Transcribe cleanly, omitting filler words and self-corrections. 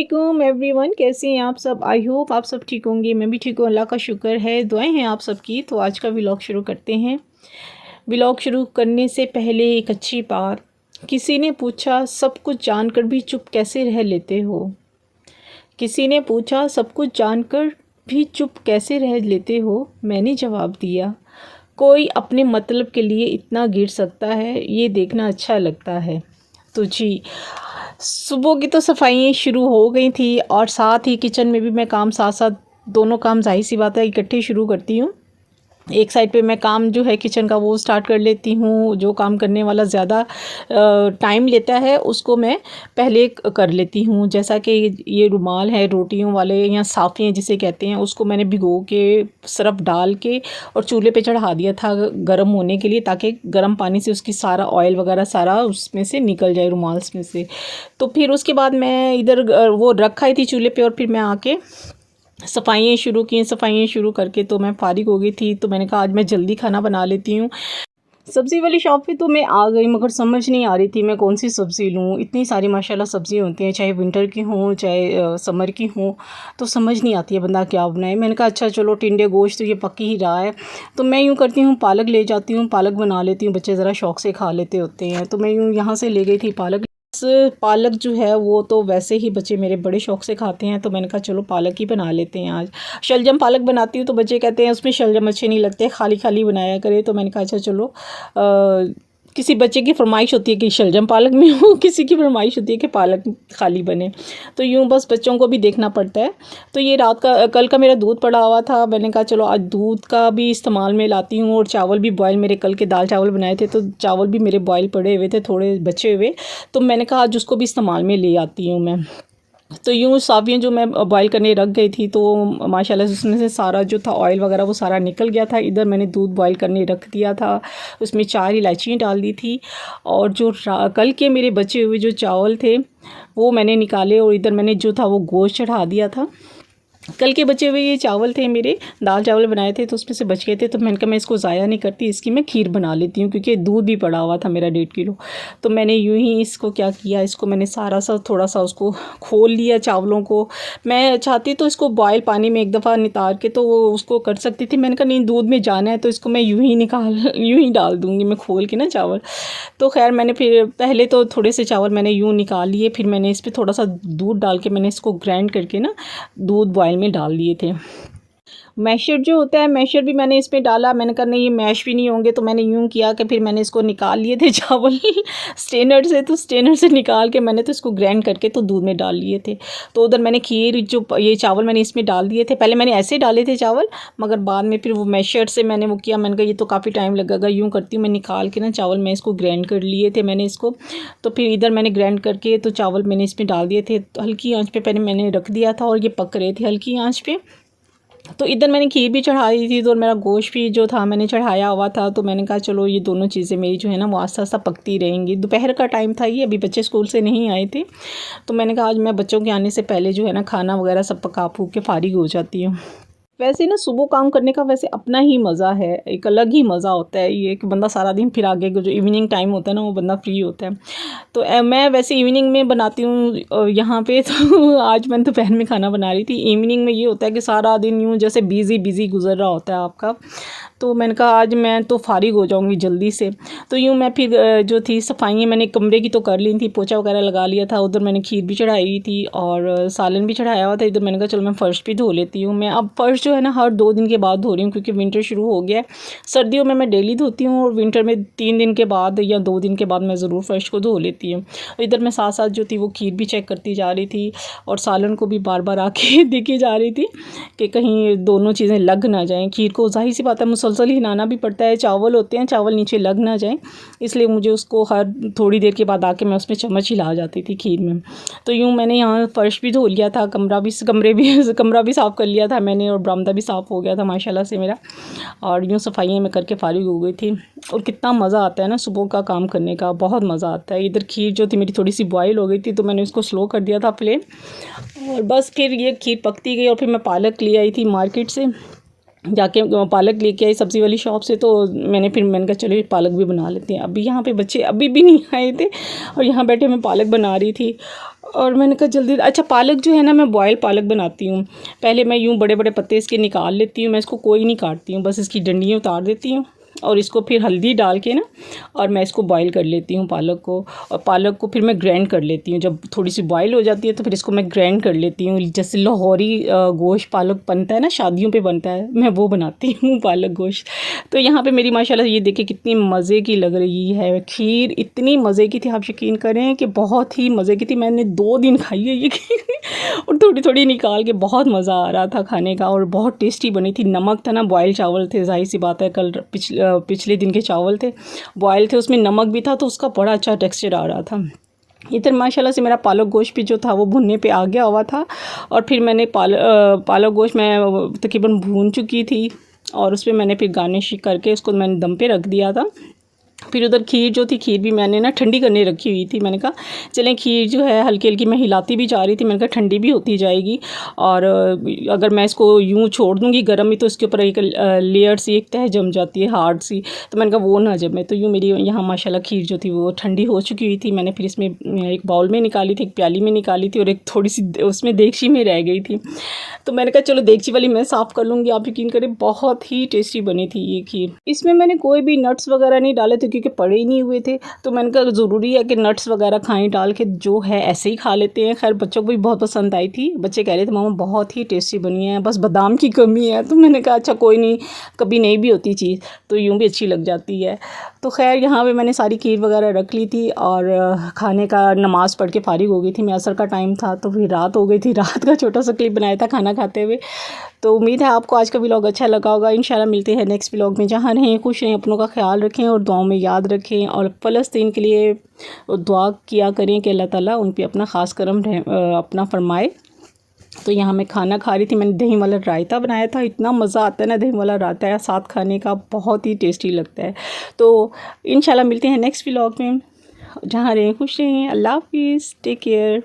वालेकुम एवरीवन, कैसे हैं आप सब। आई होप आप सब ठीक होंगे। मैं भी ठीक हूँ, अल्लाह का शुक्र है, दुआएं हैं आप सबकी। तो आज का व्लॉग शुरू करते हैं। व्लॉग शुरू करने से पहले एक अच्छी बात, किसी ने पूछा सब कुछ जानकर भी चुप कैसे रह लेते हो। किसी ने पूछा सब कुछ जानकर भी चुप कैसे रह लेते हो। मैंने जवाब दिया, कोई अपने मतलब के लिए इतना गिर सकता है, ये देखना अच्छा लगता है। तो जी, सुबह की तो सफाइयाँ शुरू हो गई थी और साथ ही किचन में भी मैं काम साथ साथ दोनों काम जाहिर सी बात है इकट्ठे शुरू करती हूँ। एक साइड पे मैं काम जो है किचन का वो स्टार्ट कर लेती हूँ, जो काम करने वाला ज़्यादा टाइम लेता है उसको मैं पहले कर लेती हूँ। जैसा कि ये रुमाल है रोटियों वाले या साफ़ियाँ जिसे कहते हैं, उसको मैंने भिगो के सरफ डाल के और चूल्हे पे चढ़ा दिया था गर्म होने के लिए, ताकि गर्म पानी से उसकी सारा ऑयल वगैरह सारा उसमें से निकल जाए, रुमाल्स में से। तो फिर उसके बाद मैं इधर वो रखा ही थी चूल्हे पे और फिर मैं आके सफाइयाँ शुरू की। सफाइयाँ शुरू करके तो मैं फारिग हो गई थी। तो मैंने कहा आज मैं जल्दी खाना बना लेती हूँ। सब्ज़ी वाली शॉप पे तो मैं आ गई, मगर समझ नहीं आ रही थी मैं कौन सी सब्ज़ी लूँ। इतनी सारी माशाल्लाह सब्ज़ी होती हैं, चाहे विंटर की हों चाहे समर की हों, तो समझ नहीं आती है बंदा क्या बनाए। मैंने कहा अच्छा चलो टिंडे गोश्त तो ये पक ही रहा है, तो मैं यूँ करती हूँ पालक ले जाती हूँ, पालक बना लेती हूँ। बच्चे ज़रा शौक़ से खा लेते होते हैं, तो मैं यूँ यहाँ से ले गई थी पालक। पालक जो है वो तो वैसे ही बच्चे मेरे बड़े शौक़ से खाते हैं, तो मैंने कहा चलो पालक ही बना लेते हैं आज। शलजम पालक बनाती हूँ तो बच्चे कहते हैं उसमें शलजम अच्छे नहीं लगते, खाली खाली बनाया करे। तो मैंने कहा अच्छा चलो किसी बच्चे की फरमाइश होती है कि शलजम पालक में हो, किसी की फरमाइश होती है कि पालक खाली बने, तो यूँ बस बच्चों को भी देखना पड़ता है। तो ये रात का कल का मेरा दूध पड़ा हुआ था, मैंने कहा चलो आज दूध का भी इस्तेमाल में लाती हूँ। और चावल भी बॉयल, मेरे कल के दाल चावल बनाए थे तो चावल भी मेरे बॉयल पड़े हुए थे, थोड़े बचे हुए, तो मैंने कहा आज उसको भी इस्तेमाल में ले आती हूँ मैं। तो यूँ सब्जियाँ जो मैं बॉईल करने रख गई थी तो माशाल्लाह से उसमें से सारा जो था ऑयल वगैरह वो सारा निकल गया था। इधर मैंने दूध बॉईल करने रख दिया था, उसमें 4 इलायचियाँ डाल दी थी। और जो कल के मेरे बचे हुए जो चावल थे वो मैंने निकाले और इधर मैंने जो था वो गोश्त चढ़ा दिया था। कल के बचे हुए ये चावल थे मेरे, दाल चावल बनाए थे तो उसमें से बच गए थे, तो मैंने कहा मैं इसको ज़ाया नहीं करती, इसकी मैं खीर बना लेती हूँ, क्योंकि दूध भी पड़ा हुआ था मेरा 1.5 किलो। तो मैंने यूँ ही इसको क्या किया, इसको मैंने सारा सा थोड़ा सा उसको खोल लिया चावलों को। मैं चाहती तो इसको बॉयल पानी में एक दफ़ा नितार के तो वो उसको कर सकती थी, मैंने कहा नहीं दूध में जाना है तो इसको मैं यूँ ही डाल दूँगी मैं खोल के ना चावल। तो खैर मैंने फिर पहले तो थोड़े से चावल मैंने यूँ निकाल लिए, फिर मैंने इस पर थोड़ा सा दूध डाल के मैंने इसको ग्राइंड करके ना दूध बॉयल में डाल दिए थे। मैशर जो होता है, मैशर भी मैंने इसमें डाला। मैंने कहा नहीं ये मैश भी नहीं होंगे, तो मैंने यूँ किया कि फिर मैंने इसको निकाल लिए थे चावल स्ट्रेनर से, तो स्ट्रेनर से निकाल के मैंने तो इसको ग्राइंड करके तो दूध में डाल लिए थे। तो उधर मैंने खीर जो ये चावल मैंने इसमें डाल दिए थे। पहले मैंने ऐसे डाले थे चावल, मगर बाद में फिर वो मैशर से मैंने वो किया। मैंने कहा ये तो काफ़ी टाइम लगेगा, यूँ करती हूँ मैं निकाल के ना चावल मैं इसको ग्राइंड कर लिए थे मैंने इसको। तो फिर इधर मैंने ग्राइंड करके तो चावल मैंने इसमें डाल दिए थे, तो हल्की आँच पे पहले मैंने रख दिया था और ये पक रहे थे हल्की आँच पे। तो इधर मैंने खीर भी चढ़ाई थी तो मेरा गोश्त भी जो था मैंने चढ़ाया हुआ था। तो मैंने कहा चलो ये दोनों चीज़ें मेरी जो है ना वो आस्ता आस्ता पकती रहेंगी। दोपहर का टाइम था ये, अभी बच्चे स्कूल से नहीं आए थे, तो मैंने कहा आज मैं बच्चों के आने से पहले जो है ना खाना वगैरह सब पका फूक के फारिग हो जाती हूँ। वैसे ना सुबह काम करने का वैसे अपना ही मज़ा है, एक अलग ही मज़ा होता है ये कि बंदा सारा दिन, फिर आगे जो इवनिंग टाइम होता है ना वो बंदा फ्री होता है। तो मैं वैसे इवनिंग में बनाती हूँ यहाँ पे तो आज मैं दोपहर में खाना बना रही थी। इवनिंग में ये होता है कि सारा दिन यूँ जैसे बिज़ी गुजर रहा होता है आपका, तो मैंने कहा आज मैं तो फारिग हो जाऊँगी जल्दी से। तो यूँ मैं फिर जो थी सफाइयाँ मैंने कमरे की तो कर ली थी, पोछा वगैरह लगा लिया था। उधर मैंने खीर भी चढ़ाई थी और सालन भी चढ़ाया हुआ था। इधर मैंने कहा चलो मैं फ़र्श भी धो लेती हूँ। मैं अब फ़र्श जो है ना हर 2 दिन के बाद धो रही हूँ, क्योंकि विंटर शुरू हो गया है। सर्दियों में मैं डेली धोती हूँ और विंटर में 3 दिन के बाद या 2 दिन के बाद मैं ज़रूर फ़र्श को धो लेती हूँ। इधर मैं साथ साथ जो थी वो खीर भी चेक करती जा रही थी और सालन को भी बार बार आके देखी जा रही थी कि कहीं दोनों चीज़ें लग ना जाएँ। खीर को ज़ाहिर सी बात है मुसलसल हिलाना भी पड़ता है, चावल होते हैं, चावल नीचे लग ना जाएँ, इसलिए मुझे उसको हर थोड़ी देर के बाद आके मैं उसमें चम्मच हिला जाती थी खीर में। तो यूँ मैंने यहाँ फ़र्श भी धो लिया था, कमरा भी साफ़ कर लिया था मैंने और बरामदा भी साफ़ हो गया था माशाल्लाह से मेरा। और यूँ सफाइयाँ मैं करके फारिग हो गई थी। और कितना मज़ा आता है ना सुबह का काम करने का, बहुत मज़ा आता है। इधर खीर जो थी मेरी थोड़ी सी बॉयल हो गई थी, तो मैंने उसको स्लो कर दिया था फ्लेम, और बस फिर ये खीर पकती गई। और फिर मैं पालक ले आई थी मार्केट से, जाके पालक लेके आई सब्ज़ी वाली शॉप से। तो मैंने कहा चलो ये पालक भी बना लेते हैं। अभी यहाँ पे बच्चे अभी भी नहीं आए थे और यहाँ बैठे मैं पालक बना रही थी। और मैंने कहा जल्दी, अच्छा पालक जो है ना, मैं बॉयल पालक बनाती हूँ। पहले मैं यूँ बड़े बड़े पत्ते इसके निकाल लेती हूँ, मैं इसको कोई नहीं काटती हूँ, बस इसकी डंडियाँ उतार देती हूँ और इसको फिर हल्दी डाल के ना, और मैं इसको बॉईल कर लेती हूँ पालक को। और पालक को फिर मैं ग्राइंड कर लेती हूँ, जब थोड़ी सी बॉईल हो जाती है तो फिर इसको मैं ग्राइंड कर लेती हूँ। जैसे लाहौरी गोश्त पालक बनता है ना, शादियों पे बनता है, मैं वो बनाती हूँ पालक गोश्त। तो यहाँ पे मेरी माशाल्लाह ये देखिए कितनी मज़े की लग रही है खीर, इतनी मज़े की थी, आप यकीन करें कि बहुत ही मज़े की थी। मैंने 2 दिन खाई है ये खीर और थोड़ी थोड़ी निकाल के, बहुत मज़ा आ रहा था खाने का और बहुत टेस्टी बनी थी। नमक था ना, बॉयल चावल थे, ज़ाहिर सी बात है, कल पिछले दिन के चावल थे, बॉयल थे, उसमें नमक भी था तो उसका बड़ा अच्छा टेक्सचर आ रहा था। इधर माशाल्लाह से मेरा पालक गोश्त भी जो था वो भुनने पे आ गया हुआ था और फिर मैंने पालक गोश्त मैं तकरीबन भून चुकी थी और उस पर मैंने फिर गार्निश करके उसको मैंने दम पे रख दिया था। फिर उधर खीर जो थी, खीर भी मैंने ना ठंडी करने रखी हुई थी। मैंने कहा चलें खीर जो है हल्की हल्की मैं हिलाती भी जा रही थी, मैंने कहा ठंडी भी होती जाएगी और अगर मैं इसको यूँ छोड़ दूँगी गर्म ही तो इसके ऊपर एक लेयर सी, एक तह जम जाती है हार्ड सी, तो मैंने कहा वो ना जमे। तो यूँ मेरी यहाँ माशाल्लाह खीर जो थी वो ठंडी हो चुकी हुई थी। मैंने फिर इसमें एक बाउल में निकाली थी, एक प्याली में निकाली थी और एक थोड़ी सी उसमें देगची में रह गई थी। तो मैंने कहा चलो देगची वाली मैं साफ़ कर लूँगी। आप यकीन करें बहुत ही टेस्टी बनी थी ये खीर। इसमें मैंने कोई भी नट्स वगैरह नहीं डाले थे क्योंकि पड़े ही नहीं हुए थे, तो मैंने कहा ज़रूरी है कि नट्स वगैरह खाएं, डाल के जो है ऐसे ही खा लेते हैं। खैर बच्चों को भी बहुत पसंद आई थी, बच्चे कह रहे थे मामा बहुत ही टेस्टी बनी है, बस बादाम की कमी है। तो मैंने कहा अच्छा कोई नहीं, कभी नहीं भी होती चीज़ तो यूँ भी अच्छी लग जाती है। तो खैर यहाँ पे मैंने सारी खीर वगैरह रख ली थी और खाने का नमाज़ पढ़ के फारिग हो गई थी मैं, असर का टाइम था तो फिर रात हो गई थी। रात का छोटा सा क्लिप बनाया था खाना खाते हुए। तो उम्मीद है आपको आज का व्लॉग अच्छा लगा होगा। इंशाल्लाह मिलते हैं नेक्स्ट व्लॉग में। जहाँ रहें खुश रहें, अपनों का ख्याल रखें और दुआओं में याद रखें और फ़लस्तीन के लिए दुआ किया करें कि अल्लाह ताला उन पर अपना ख़ास करम अपना फरमाए। तो यहाँ मैं खाना खा रही थी, मैंने दही वाला रायता बनाया था, इतना मज़ा आता है ना दही वाला रायता साथ खाने का, बहुत ही टेस्टी लगता है। तो इंशाल्लाह मिलते हैं नेक्स्ट व्लॉग में। जहाँ रहें खुश रहें, अल्लाह हाफिज़, टेक केयर।